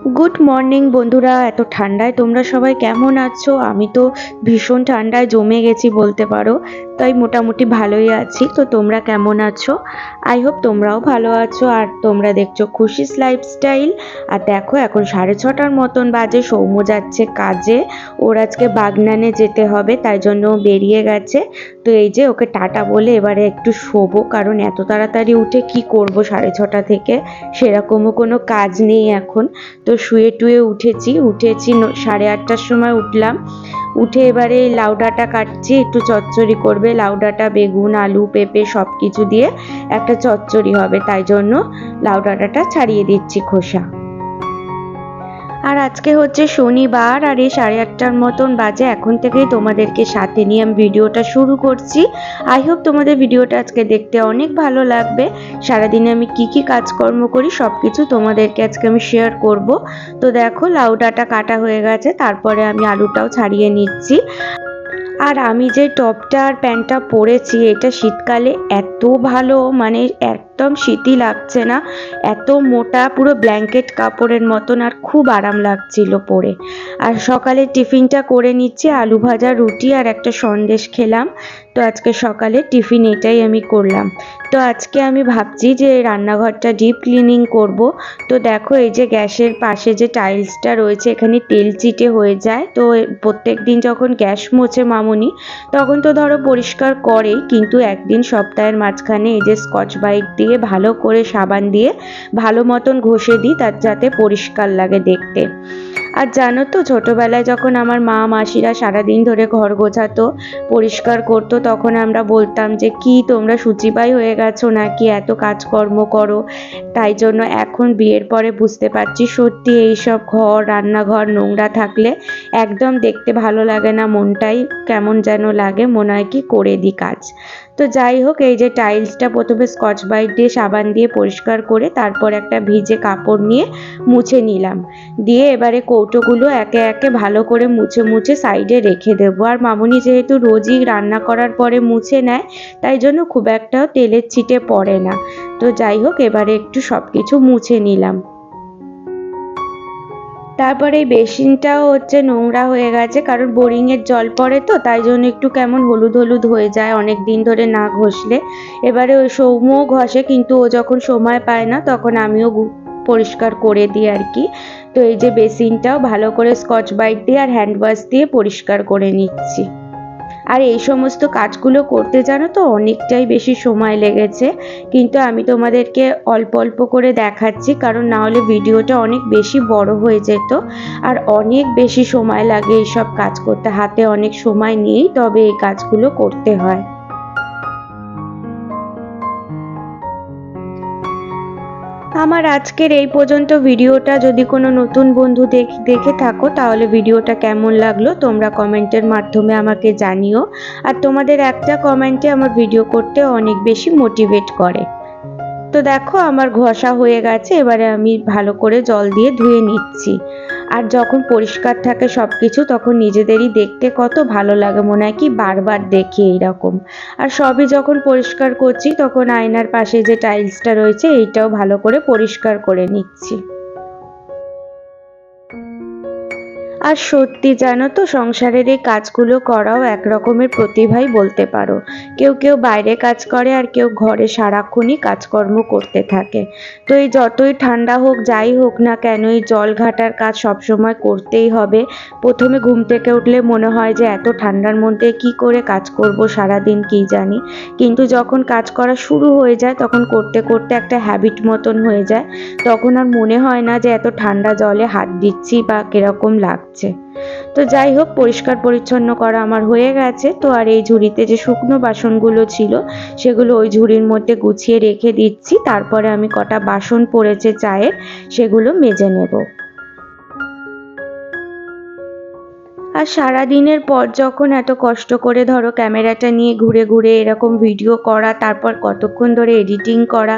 Good morning বন্ধুরা। এত ঠান্ডায় তোমরা সবাই কেমন আছো? আমি তো ভীষণ ঠান্ডায় জমে গেছি বলতে পারো, তাই মোটামুটি ভালোই আছি। তো তোমরা কেমন আছো? আই হোপ তোমরাও ভালো আছো। আর তোমরা দেখছো খুশিস লাইফস্টাইল। আর দেখো এখন 6:30 মতন বাজে, সৌম্য যাচ্ছে কাজে। ওর আজকে বাগনানে যেতে হবে, তাই জন্য বেরিয়ে গেছে। তো এই যে ওকে টাটা বলে এবারে একটু শোবো, কারণ এত তাড়াতাড়ি উঠে কি করব 6:30 থেকে, সেরকমও কোনো কাজ নেই এখন। তো শুয়ে টুয়ে উঠেছি 8:30 সময় উঠলাম। উঠে এবারে লাউ ডাঁটা কাটছি, একটু চচ্চড়ি করবে। লাউ ডাঁটা, বেগুন, আলু, পেঁপে সব কিছু দিয়ে একটা চচ্চড়ি হবে, তাই জন্য লাউ ডাঁটাটা ছাড়িয়ে দিচ্ছি খোসা। আর আজকে হচ্ছে শনিবার, আর এই 8:30 মতন বাজে। এখন থেকেই তোমাদেরকে সাথে নিয়ে আমি ভিডিওটা শুরু করছি। আই হোপ তোমাদের ভিডিওটা আজকে দেখতে অনেক ভালো লাগবে। সারাদিনে আমি কি কি কাজকর্ম করি সব কিছু তোমাদেরকে আজকে আমি শেয়ার করব। তো দেখো লাউ ডাঁটা কাটা হয়ে গেছে, তারপরে আমি আলুটাও ছাড়িয়ে নিচ্ছি। আর আমি যে টপটা আর প্যান্টটা পরেছি, এটা শীতকালে এত ভালো, মানে একদম শীতই লাগছে না। এত মোটা, পুরো ব্ল্যাঙ্কেট কাপড়ের মতন, আর খুব আরাম লাগছিল পরে। আর সকালে টিফিনটা করে নিচ্ছি, আলু ভাজা, রুটি আর একটা সন্দেশ খেলাম। তো আজকে সকালে টিফিন এটাই আমি করলাম। তো আজকে আমি ভাবছি যে রান্নাঘরটা ডিপ ক্লিনিং করব। তো দেখো এই যে গ্যাসের পাশে যে টাইলসটা রয়েছে, এখানে তেল চিটে হয়ে যায়। তো প্রত্যেক দিন যখন গ্যাস মোছে মামুনি, তখন তো ধরো পরিষ্কার করেই, কিন্তু একদিন সপ্তাহের মাঝখানে এই যে স্কচ ব্রাইট দিয়ে ভালো করে সাবান দিয়ে ভালো মতন ঘষে দিই, তার যাতে পরিষ্কার লাগে দেখতে। আর জানো তো, ছোটবেলায় যখন আমার মা মাসিরা সারাদিন ধরে ঘর গোছাতো, পরিষ্কার করতো, তখন আমরা বলতাম যে কি তোমরা শুচিবাই হয়ে গেছো নাকি, এত কাজকর্ম করো। তাই জন্য এখন বিয়ের পরে বুঝতে পারছি সত্যি এইসব ঘর, রান্নাঘর নোংরা থাকলে একদম দেখতে ভালো লাগে না, মনটাই কেমন যেন লাগে, মনে হয় কি করে দিই কাজ। তো যাই হোক, এই যে টাইলসটা প্রথমে স্কচ ব্রাইট দিয়ে সাবান দিয়ে পরিষ্কার করে, তারপর একটা ভিজে কাপড় নিয়ে মুছে নিলাম। দিয়ে এবারে কৌটোগুলো একে একে ভালো করে মুছে মুছে সাইডে রেখে দেবো। আর মামুনি যেহেতু রোজই রান্না করার পরে মুছে নেয়, তাই জন্য খুব একটাও তেলের ছিটে পড়ে না। তো যাই হোক, এবারে একটু সব কিছু মুছে নিলাম। তারপরে এই বেসিনটাও হচ্ছে নোংরা হয়ে গেছে, কারণ বোরিংয়ের জল পড়ে, তো তাই জন্য একটু কেমন হলুদ হলুদ হয়ে যায় অনেক দিন ধরে না ঘষলে। এবারে ওই সৌম্যও ঘষে, কিন্তু ও যখন সময় পায় না তখন আমিও পরিষ্কার করে দিই আর কি। তো এই যে বেসিনটাও ভালো করে স্কচ ব্রাইট দিয়ে আর হ্যান্ড ওয়াশ দিয়ে পরিষ্কার করে নিচ্ছি। আর এই সমস্ত কাজগুলো করতে জানো তো অনেকটাই বেশি সময় লেগেছে, কিন্তু আমি তোমাদেরকে অল্প অল্প করে দেখাচ্ছি, কারণ না হলে ভিডিওটা অনেক বেশি বড় হয়ে যেত। আর অনেক বেশি সময় লাগে এইসব কাজ করতে, হাতে অনেক সময় নিয়েই তবে এই কাজগুলো করতে হয়। আমার আজকের এই পর্যন্ত ভিডিওটা। যদি কোনো নতুন বন্ধু দেখে থাকো, তাহলে ভিডিওটা কেমন লাগলো তোমরা কমেন্টের মাধ্যমে আমাকে জানিও। আর তোমাদের একটা কমেন্টে আমার ভিডিও করতে অনেক বেশি মোটিভেট করে। তো দেখো আমার ঘষা হয়ে গেছে, এবারে আমি ভালো করে জল দিয়ে ধুয়ে নিচ্ছি। আর যখন পরিষ্কার থাকে সব কিছু, তখন নিজেদেরই দেখতে কত ভালো লাগে, মনে হয় কি বারবার দেখি এইরকম। আর সবই যখন পরিষ্কার করছি, তখন আয়নার পাশে যে টাইলসটা রয়েছে এইটাও ভালো করে পরিষ্কার করে নিচ্ছি। আর সত্যি জানো তো, সংসারের এই কাজগুলো করাও এক রকমের প্রতিভাই বলতে পারো। কেউ কেউ বাইরে কাজ করে, আর কেউ ঘরে সারাক্ষণই কাজকর্ম করতে থাকে। তো এই যতই ঠান্ডা হোক, যাই হোক না কেন, এই জল ঘাটার কাজ সবসময় করতেই হবে। প্রথমে ঘুম থেকে উঠলে মনে হয় যে এত ঠান্ডার মধ্যে কি করে কাজ করব সারাদিন কি জানি, কিন্তু যখন কাজ করা শুরু হয়ে যায় তখন করতে করতে একটা হ্যাবিট মতন হয়ে যায়। তখন আর মনে হয় না যে এত ঠান্ডা জলে হাত দিচ্ছি বা কিরকম লাগছে। তো যাই হোক, পরিষ্কার পরিচ্ছন্ন করা আমার হয়ে গেছে। তো আর এই ঝুড়িতে যে শুকনো বাসনগুলো ছিল, সেগুলো ওই ঝুড়ির মধ্যে গুছিয়ে রেখে দিচ্ছি। তারপরে আমি কটা বাসন পড়েছে চায়ের, সেগুলো মেজে নেব। আর সারা দিনের পর যখন এত কষ্ট করে ধরো ক্যামেরাটা নিয়ে ঘুরে ঘুরে এরকম ভিডিও করা, তারপর কতক্ষণ ধরে এডিটিং করা,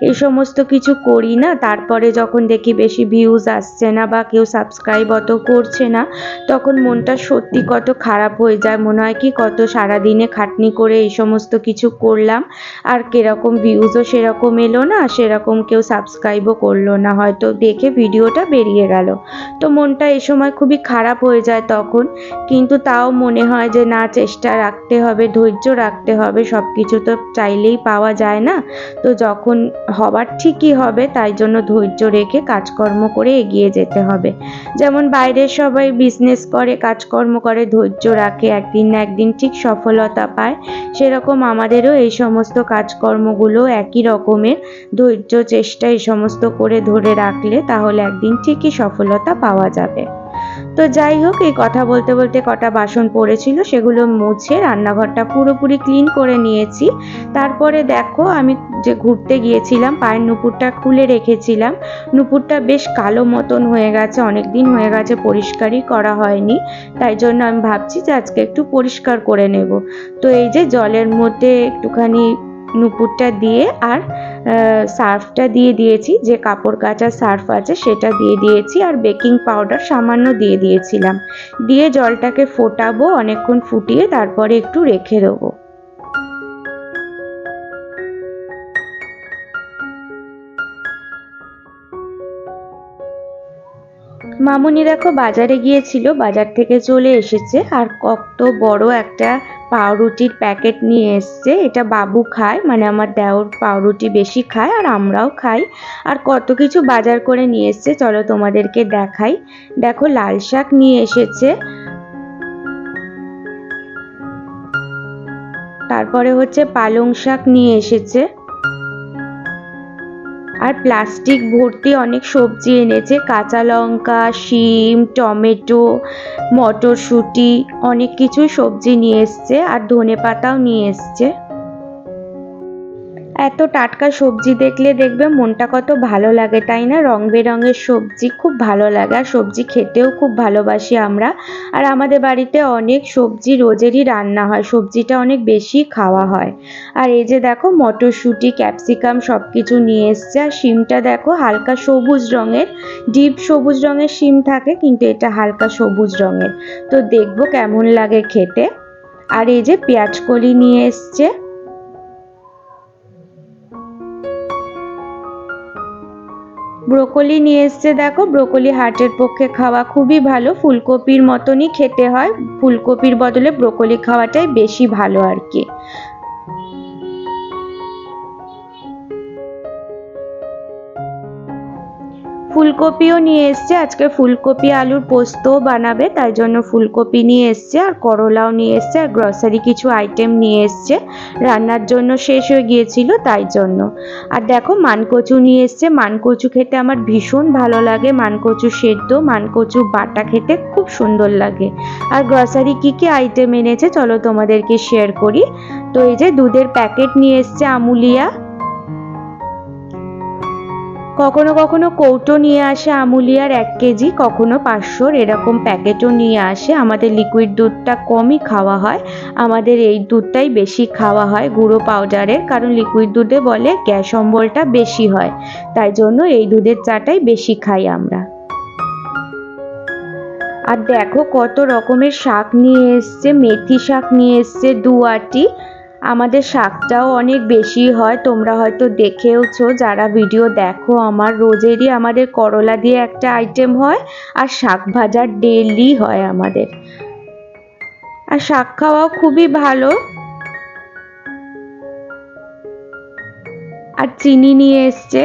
এই সমস্ত কিছু করি না, তারপরে যখন দেখি বেশি ভিউজ আসছে না বা কেউ সাবস্ক্রাইব অত করছে না, তখন মনটা সত্যি কত খারাপ হয়ে যায়। মনে হয় কি কত সারাদিনে খাটনি করে এই সমস্ত কিছু করলাম, আর কিরকম ভিউজও সেরকম এলো না, সেরকম কেউ সাবস্ক্রাইবও করলো না, হয়তো দেখে ভিডিওটা বেরিয়ে গেল। তো মনটা এই সময় খুবই খারাপ হয়ে যায় তখন, কিন্তু তাও মনে হয় যে না, চেষ্টা রাখতে হবে, ধৈর্য রাখতে হবে, সব কিছু তো চাইলেই পাওয়া যায় না। তো যখন হবার ঠিকই হবে, তাই জন্য ধৈর্য রেখে কাজকর্ম করে এগিয়ে যেতে হবে। যেমন বাইরের সবাই বিজনেস করে, কাজকর্ম করে, ধৈর্য রাখে, একদিন না একদিন ঠিক সফলতা পায়, সেরকম আমাদেরও এই সমস্ত কাজকর্মগুলো একই রকমের ধৈর্য চেষ্টা এই সমস্ত করে ধরে রাখলে তাহলে একদিন ঠিকই সফলতা পাওয়া যাবে। তো যাই হোক, এই কথা বলতে বলতে কটা বাসন পড়েছিল সেগুলো মুছে রান্নাঘরটা পুরোপুরি ক্লিন করে নিয়েছি। তারপরে দেখো, আমি যে ঘুরতে গিয়েছিলাম পায়ের নুপুরটা খুলে রেখেছিলাম, নুপুরটা বেশ কালো মতন হয়ে গেছে, অনেক দিন হয়ে গেছে পরিষ্কারই করা হয়নি, তাই জন্য আমি ভাবছি যে আজকে একটু পরিষ্কার করে নেব। তো এই যে জলের মধ্যে একটুখানি নুপুরটা দিয়ে আর সার্ফটা দিয়ে দিয়েছি, যে কাপড় কাচার সার্ফ আছে সেটা দিয়ে দিয়েছি, আর বেকিং পাউডার সামান্য দিয়ে দিয়েছিলাম, দিয়ে জলটাকে ফোটাবো, অনেকক্ষণ ফুটিয়ে তারপরে একটু রেখে দেবো। মামুনি দেখো বাজারে গিয়েছিল, বাজার থেকে চলে এসেছে, আর কত বড় একটা পাউরুটির প্যাকেট নিয়ে এসছে। এটা বাবু খায়, মানে আমার দেওর পাউরুটি বেশি খায় আর আমরাও খাই। আর কত কিছু বাজার করে নিয়ে এসছে, চলো তোমাদেরকে দেখাই। দেখো, লাল শাক নিয়ে এসেছে, তারপরে হচ্ছে পালং শাক নিয়ে এসেছে, আর প্লাস্টিক ভর্তি অনেক সবজি এনেছে, কাঁচা লঙ্কা, শিম, টমেটো, মটরশুঁটি, অনেক কিছুই সবজি নিয়ে এসছে, আর ধনেপাতাও নিয়ে এসছে। এত টাটকা সবজি দেখলে দেখবে মনটা কত ভালো লাগে, তাই না? রং বেরঙের সবজি খুব ভালো লাগে, আর সবজি খেতেও খুব ভালোবাসি আমরা। আর আমাদের বাড়িতে অনেক সবজি রোজেরই রান্না হয়, সবজিটা অনেক বেশি খাওয়া হয়। আর এই যে দেখো, মটরশুঁটি, ক্যাপসিকাম সব কিছু নিয়ে এসছে। আর শিমটা দেখো হালকা সবুজ রঙের, ডিপ সবুজ রঙের শিম থাকে, কিন্তু এটা হালকা সবুজ রঙের, তো দেখবো কেমন লাগে খেতে। আর এই যে পেঁয়াজ কলি নিয়ে এসছে, ব্রোকলি নিয়ে এসছে। দেখো, ব্রোকলি হার্টের পক্ষে খাওয়া খুবই ভালো, ফুলকপির মতনই খেতে হয়, ফুলকপির বদলে ব্রোকলি খাওয়াটাই বেশি ভালো আর কি। ফুলকপিও নিয়ে এসছে, আজকে ফুলকপি আলুর পোস্তও বানাবে, তাই জন্য ফুলকপি নিয়ে এসছে, আর করলাও নিয়ে এসছে, আর গ্রসারি কিছু আইটেম নিয়ে এসছে, রান্নার জন্য শেষ হয়ে গিয়েছিল তাই জন্য। আর দেখো, মানকচু নিয়ে এসছে, মানকচু খেতে আমার ভীষণ ভালো লাগে, মানকচু সেদ্ধ, মানকচু বাটা খেতে খুব সুন্দর লাগে। আর গ্রসারি কি কি আইটেম এনেছে চলো তোমাদেরকে শেয়ার করি। তো এই যে দুধের প্যাকেট নিয়ে এসছে আমুলিয়া, কখনো কখনো কৌটো নিয়ে আসে আমুলিয়ার 1 কেজি, কখনো 500 এরকম প্যাকেটও নিয়ে আসে। আমাদের লিকুইড দুধটা কমই খাওয়া হয়, আমাদের এই দুধটাই বেশি খাওয়া হয় গুঁড়ো পাউডারের, কারণ লিকুইড দুধে বলে গ্যাস অম্বলটা বেশি হয়, তাই জন্য এই দুধের চাটাই বেশি খাই আমরা। আর দেখো কত রকমের শাক নিয়ে এসছে, মেথি শাক নিয়ে এসছে 2 আঁটি। আমাদের শাকটাও অনেক বেশি হয়, তোমরা হয়তো দেখেওছো যারা ভিডিও দেখো আমার, রোজেরই আমাদের করলা দিয়ে একটা আইটেম হয়, আর শাক ভাজা ডেইলি হয় আমাদের, আর শাক খাওয়াও খুবই ভালো। আর চিনি নিয়ে এসছে,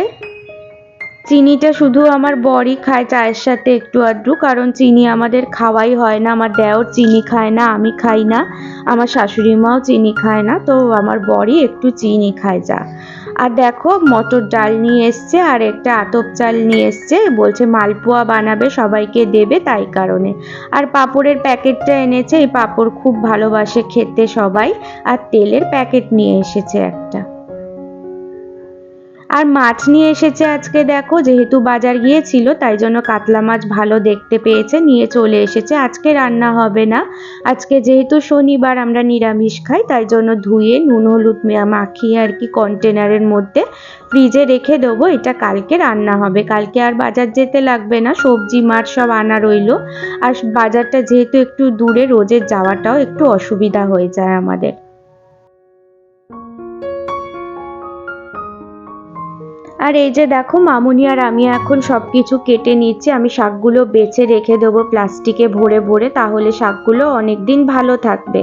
চিনিটা শুধু আমার বরই খায় চায়ের সাথে একটু আধটু, কারণ চিনি আমাদের খাওয়াই হয় না, আমার দেওর চিনি খায় না, আমি খাই না, আমার শাশুড়ি মাও চিনি খায় না, তো আমার বরই একটু চিনি খায় যা। আর দেখো, মটর ডাল নিয়ে এসছে, আর একটা আতপ চাল নিয়ে এসছে, বলছে মালপোয়া বানাবে সবাইকে দেবে তাই কারণে। আর পাঁপড়ের প্যাকেটটা এনেছে, এই পাঁপড় খুব ভালোবাসে খেতে সবাই। আর তেলের প্যাকেট নিয়ে এসেছে একটা। আর মাছ নিয়ে এসেছে আজকে, দেখো যেহেতু বাজার গিয়েছিল তাই জন্য কাতলা মাছ ভালো দেখতে পেয়েছে, নিয়ে চলে এসেছে। আজকে রান্না হবে না, আজকে যেহেতু শনিবার আমরা নিরামিষ খাই তাই জন্য ধুয়ে নুন হলুদ মাখিয়ে আর কি কন্টেনারের মধ্যে ফ্রিজে রেখে দেবো। এটা কালকে রান্না হবে, কালকে আর বাজার যেতে লাগবে না, সবজি মাছ সব আনা রইলো। আর বাজারটা যেহেতু একটু দূরে, রোজের যাওয়াটাও একটু অসুবিধা হয়ে যায় আমাদের। আর এই যে দেখো মামুনি আর আমি এখন সব কিছু কেটে নিচ্ছি। আমি শাকগুলো বেছে রেখে দেবো প্লাস্টিকে ভরে ভরে, তাহলে শাকগুলো অনেক দিন ভালো থাকবে।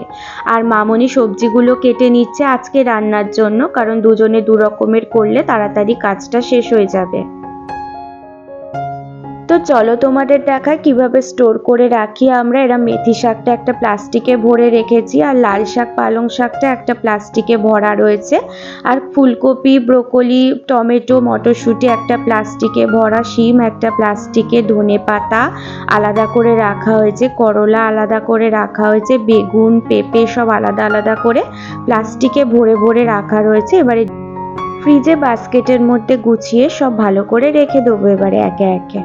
আর মামুনি সবজিগুলো কেটে নিচ্ছে আজকে রান্নার জন্য, কারণ দুজনে দু রকমের করলে তাড়াতাড়ি কাজটা শেষ হয়ে যাবে। তো চলো তোমাদের দেখায় কিভাবে স্টোর করে রাখি আমরা। এরা মেথি শাকটা একটা প্লাস্টিকে ভরে রেখেছি, আর লাল শাক পালং শাকটা একটা প্লাস্টিকে ভরা রয়েছে, আর ফুলকপি ব্রোকলি টমেটো মটরশুঁটি একটা প্লাস্টিকে ভরা, শিম একটা প্লাস্টিকে, ধনে পাতা আলাদা করে রাখা হয়েছে, করলা আলাদা করে রাখা হয়েছে, বেগুন পেঁপে সব আলাদা আলাদা করে প্লাস্টিকে ভরে ভরে রাখা রয়েছে। এবারে ফ্রিজে বাস্কেটের মধ্যে গুছিয়ে সব ভালো করে রেখে দেবো এবারে একে একে।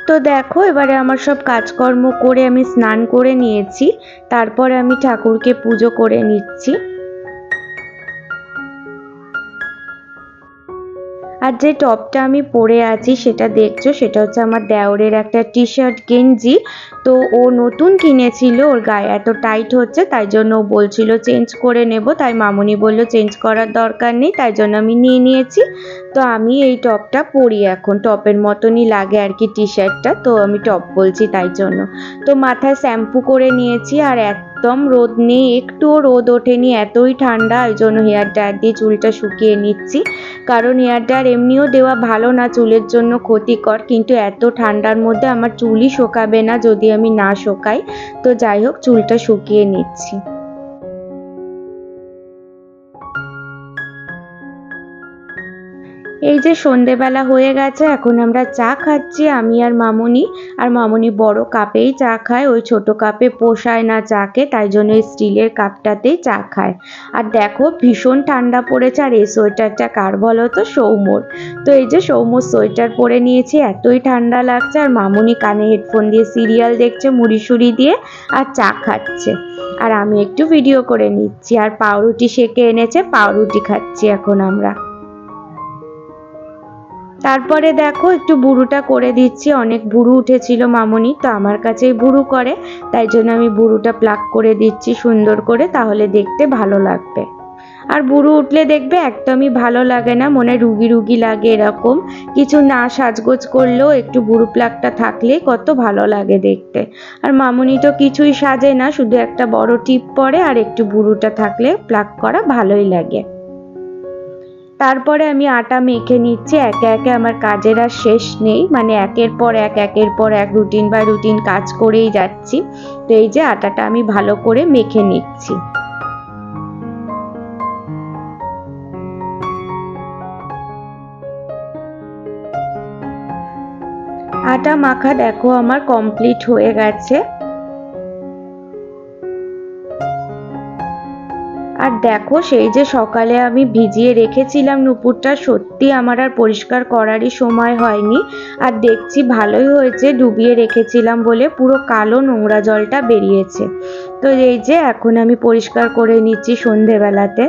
তো দেখো এবারে আমার সব কাজকর্ম করে আমি স্নান করে নিয়েছি, তারপরে আমি ঠাকুরকে পুজো করে নিচ্ছি। আর যে টপটা আমি পরে আছি সেটা দেখছো, সেটা হচ্ছে আমার দেওরের একটা টি শার্ট গেঞ্জি। তো ও নতুন কিনেছিল, ওর গায়ে এত টাইট হচ্ছে তাই জন্য ও বলছিল চেঞ্জ করে নেব, তাই মামুনি বললো চেঞ্জ করার দরকার নেই, তাই জন্য আমি নিয়ে নিয়েছি। তো আমি এই টপটা পরি এখন, টপের মতনই লাগে আর কি টি শার্টটা, তো আমি টপ বলছি তাই জন্য। তো মাথায় শ্যাম্পু করে নিয়েছি, আর একদম রোদ নেই, একটুও রোদ ওঠেনি, এতই ঠান্ডা, ওই জন্য হেয়ার ড্রায়ার দিয়ে চুলটা শুকিয়ে নিচ্ছি। কারণ হেয়ার ড্রায়ার এমনিও দেওয়া ভালো না, চুলের জন্য ক্ষতিকর, কিন্তু এত ঠান্ডার মধ্যে আমার চুলই শোকাবে না যদি আমি না শোকাই। তো যাই হোক চুলটা শুকিয়ে নিচ্ছি। এই যে সন্ধেবেলা হয়ে গেছে, এখন আমরা চা খাচ্ছি আমি আর মামুনি। আর মামুনি বড় কাপেই চা খায়, ওই ছোট কাপে পোষায় না চাকে, তাই জন্য এই স্টিলের কাপটাতেই চা খায়। আর দেখো ভীষণ ঠান্ডা পড়েছে, আর এই সোয়েটারটা কার বলো তো? সৌম্যর। তো এই যে সৌম্যর সোয়েটার পরে নিয়েছি, এতই ঠান্ডা লাগছে। আর মামুনি কানে হেডফোন দিয়ে সিরিয়াল দেখছে মুড়িসুড়ি দিয়ে, আর চা খাচ্ছে। আর আমি একটু ভিডিও করে নিচ্ছি, আর পাউরুটি সেঁকে এনেছে, পাউরুটি খাচ্ছি এখন আমরা। তারপরে দেখো একটু বুড়ুটা করে দিচ্ছি, অনেক বুড়ু উঠেছিল মামুনি, তো আমার কাছেই বুড়ু করে, তাই জন্য আমি বুড়ুটা প্লাক করে দিচ্ছি সুন্দর করে, তাহলে দেখতে ভালো লাগবে। আর বুড়ু উঠলে দেখবে একদমই ভালো লাগে না, মনে রুগী রুগী লাগে, এরকম কিছু না সাজগোজ করলেও একটু বুড়ু প্লাকটা থাকলে কত ভালো লাগে দেখতে। আর মামুনি তো কিছুই সাজে না, শুধু একটা বড় টিপ পরে, আর একটু বুড়ুটা থাকলে প্লাক করা ভালোই লাগে। তারপরে আমি আটা মেখে নিচ্ছি, একে একে আমার কাজের আর শেষ নেই, মানে একের পর এক রুটিন বাই রুটিন কাজ করেই যাচ্ছি। তো এই যে আটাটা আমি ভালো করে মেখে নিচ্ছি। আটা মাখা দেখো আমার কমপ্লিট হয়ে গেছে। আর দেখো সেই যে সকালে আমি ভিজিয়ে রেখেছিলাম নুপুরটা, সত্যি আমার আর পরিষ্কার করারই সময় হয়নি। আর দেখছি ভালোই হয়েছে, ডুবিয়ে রেখেছিলাম বলে পুরো কালো নোংরা জলটা বেরিয়েছে। তো এই যে এখন আমি পরিষ্কার করে নিচ্ছি সন্ধেবেলাতে।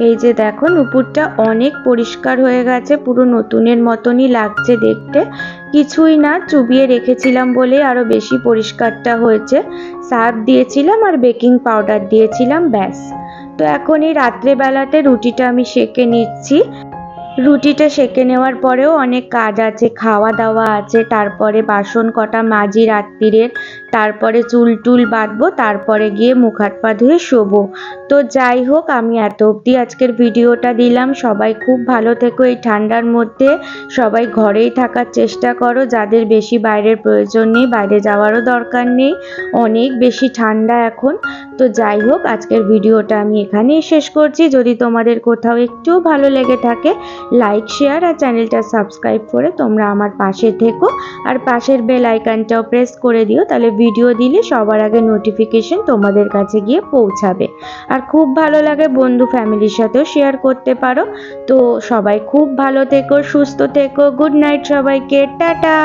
এই যে দেখো নুপুরটা অনেক পরিষ্কার হয়ে গেছে, পুরো নতুনের মতনই লাগছে দেখতে। কিছুই না, চুবিয়ে রেখেছিলাম বলে আরো বেশি পরিষ্কারটা হয়েছে। সার্ফ দিয়েছিলাম আর বেকিং পাউডার দিয়েছিলাম, ব্যাস। তো এখন এই রাত্রেবেলাতে রুটিটা আমি সেঁকে নিচ্ছি। রুটিটা সেঁকে নেওয়ার পরেও অনেক কাজ আছে, খাওয়া দাওয়া আছে, তারপরে বাসন কটা মাজি রাত্তিরের, তারপরে চুল টুল বাঁধবো, তারপরে গিয়ে মুখ হাত পা ধুয়ে শোবো। তো যাই হোক, আমি এত অবধি আজকের ভিডিওটা দিলাম। সবাই খুব ভালো থেকো এই ঠান্ডার মধ্যে। সবাই ঘরেই থাকার চেষ্টা করো, যাদের বেশি বাইরের প্রয়োজন নেই, বাইরে যাওয়ারও দরকার নেই, অনেক বেশি ঠান্ডা এখন। তো যাই হোক, আজকের ভিডিওটা আমি এখানেই শেষ করছি। যদি তোমাদের কোথাও একটুও ভালো লেগে থাকে, লাইক শেয়ার আর চ্যানেলটা সাবস্ক্রাইব করে তোমরা আমার পাশে থেকো, আর পাশের বেল আইকনটাও প্রেস করে দিও, তাহলে ভিডিও দিলে সবার আগে নোটিফিকেশন তোমাদের কাছে গিয়ে পৌঁছাবে। আর খুব ভালো লাগে বন্ধু ফ্যামিলির সাথেও শেয়ার করতে পারো। তো সবাই খুব ভালো থেকো, সুস্থ থেকো। গুড নাইট সবাইকে, টাটা।